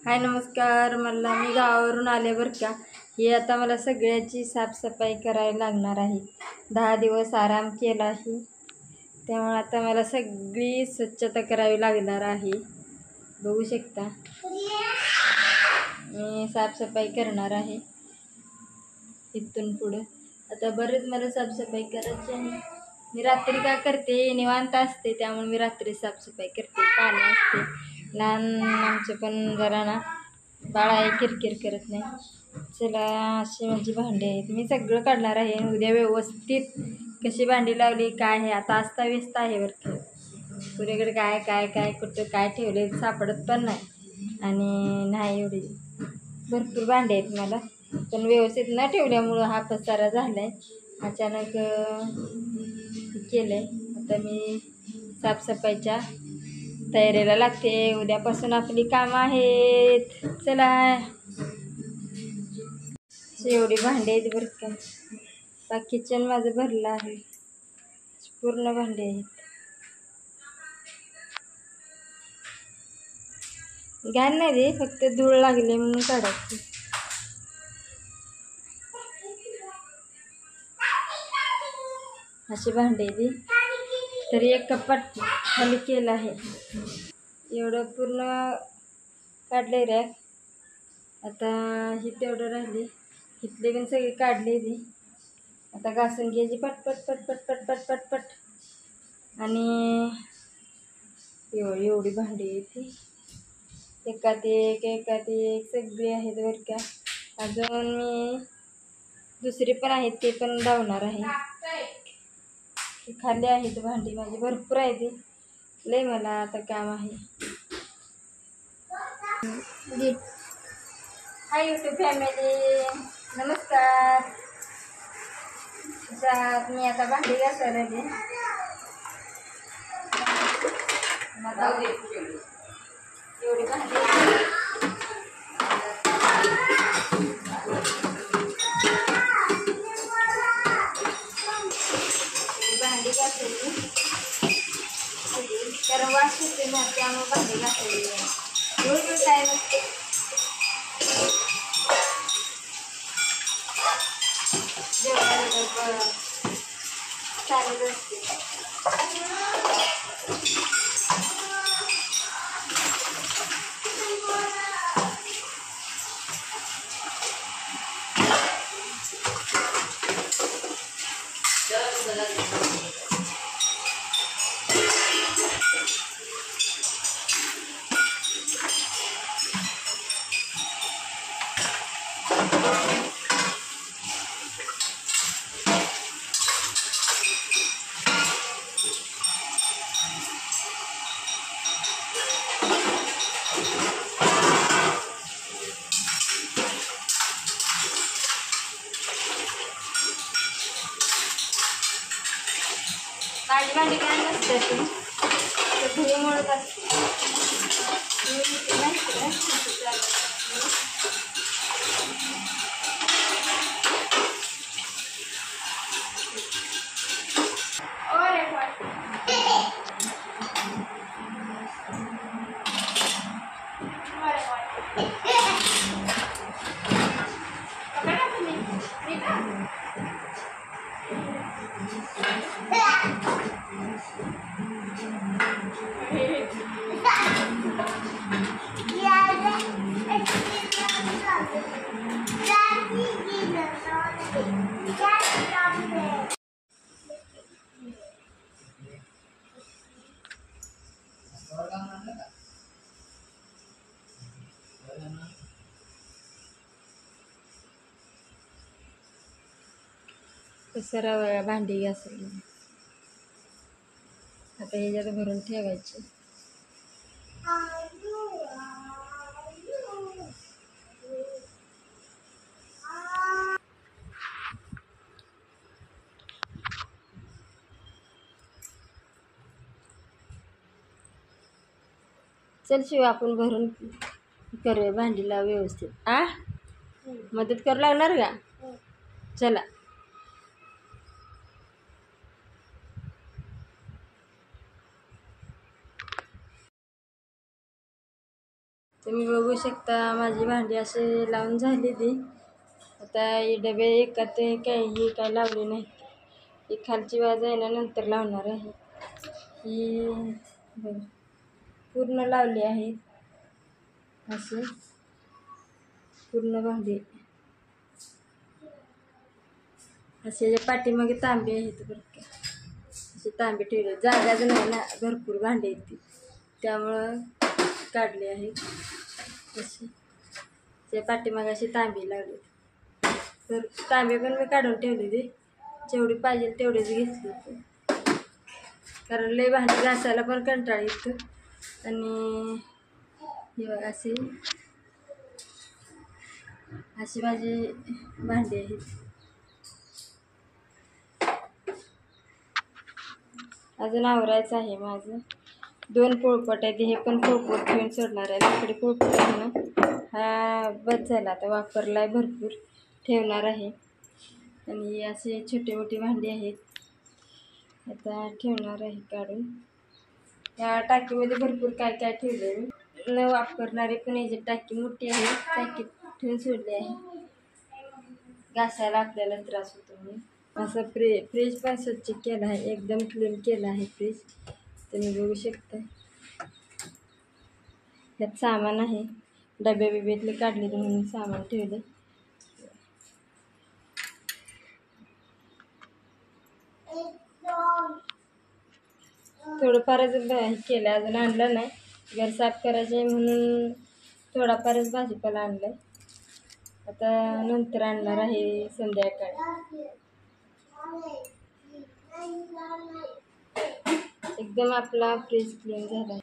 हाय नमस्कार. मी गावावरून आले बरं का. ही आता मला सगळ्याची साफसफाई करायला लागणार आहे. 10 दिवस आराम केला आहे, त्यामुळे आता मला सगळी स्वच्छता करावी लागणार आहे. बघू शकता मी साफसफाई करणार आहे इथून पुढं. आता बरेच मला साफसफाई करायची आहे. मी रात्री काय करते, निवांत असते त्यामुळे मी रात्री साफसफाई करते. पाणी असते लहान आमचे पण जरा ना बाळ आहे, किरकिर करत नाही. चला अशी माझी भांडी आहेत, मी सगळं काढणार आहे. उद्या व्यवस्थित कशी भांडी लावली काय आहे, आता अस्ताव्यस्त आहे बरं. पुरेकडे काय काय काय कुठं काय ठेवले सापडत पण नाही. आणि नाही एवढी भरपूर भांडी आहेत मला, पण व्यवस्थित न ठेवल्यामुळं हा पसारा झाला आहे. अचानक केलं आहे. आता मी साफसफाईच्या तयारीला लागते. उद्यापासून आपली कामं आहेत. चला एवढी भांडी आहेत बरं का. आता किचन माझं भरलं आहे, पूर्ण भांडी आहेत. घाण नाही रे, फक्त धूळ लागले म्हणून काढायची. अशी भांडी ती तरी एक कपाट खाली केलं आहे. एवढं पूर्ण काढले रॅक. आता ही तेवढं राहिली, इथले पण सगळी काढली ती. आता घासून घ्यायची पटपट पटपट पटपट पटपट. आणि एवढी भांडी आहे ती, एकात एक सगळी आहेत बरं का. अजून मी दुसरी पण आहेत, ते पण लावणार आहे. खाली आहेत भांडी माझी भरपूर आहे. ती लय मला आता काम आहे. हाय यूट्यूब फॅमिली, नमस्कार. मी आता भांडी घासायला लागले. एवढी भांडी घासायची, कारण वास येते ना, त्यामुळे भांडी घासायची. रोज टाईम असते. जेवणाला चालत असते. माझी भांडी काय नसते, ती धुळीमुळेच असते. सरळ भांडी घासायला आता ह्याच्यात भरून ठेवायची. चल शिव, आपण भरून करूया भांडीला व्यवस्थित. मदत करू लागणार का? चला. तुम्ही बघू शकता माझी भांडी असे लावून झाली ती. आता हे डबे एकात काही काय लावले नाही. ही खालची बाजू आहे ना नंतर लावणार आहे. ही बघ पूर्ण लावली आहे असे पूर्ण भांडी. असे पाठीमागे तांबे आहेत बरं का. असे तांबे ठेवले, जागाच नाही ना, भरपूर भांडी आहेत ती, त्यामुळं काढले आहेत. असे ते पाठीमागे असे तांबे लावले. तर तांबे पण मी काढून ठेवले ते, जेवढी पाहिजे तेवढेच घेतले ते, कारण लय भांडी घासायला पण कंटाळा येतो. आणि हे बघ अशी माझी भांडी आहेत. अजून आवरायचं आहे माझं. 2 पोळपट आहेत, हे पण पोळपट ठेवून सोडणार आहे. इकडे पोळपट आहे ना, हा बस झाला आता, वापरला आहे भरपूर, ठेवणार आहे. आणि असे छोटे मोठी भांडी आहेत, आता ठेवणार आहे काढून. या टाकीमध्ये भरपूर काय काय ठेवले मी, न वापरणारे पण याची टाकी मोठी आहे, टाकी ठेवून सोडली आहे. घासायला आपल्याला त्रास होतो म्हणून. असं फ्रीज पण स्वच्छ केला आहे, एकदम क्लीन केला आहे फ्रीज, तुम्ही बघू शकता. यात सामान आहे, डबे बिब्यातले काढले म्हणून सामान ठेवले. थोडंफारच केलं, अजून आणलं नाही. घर साफ करायचे म्हणून थोडाफारच भाजीपाला आणलाय, आता नंतर आणणार आहे संध्याकाळी. एकदम आपला फ्रीज क्लीन झाला.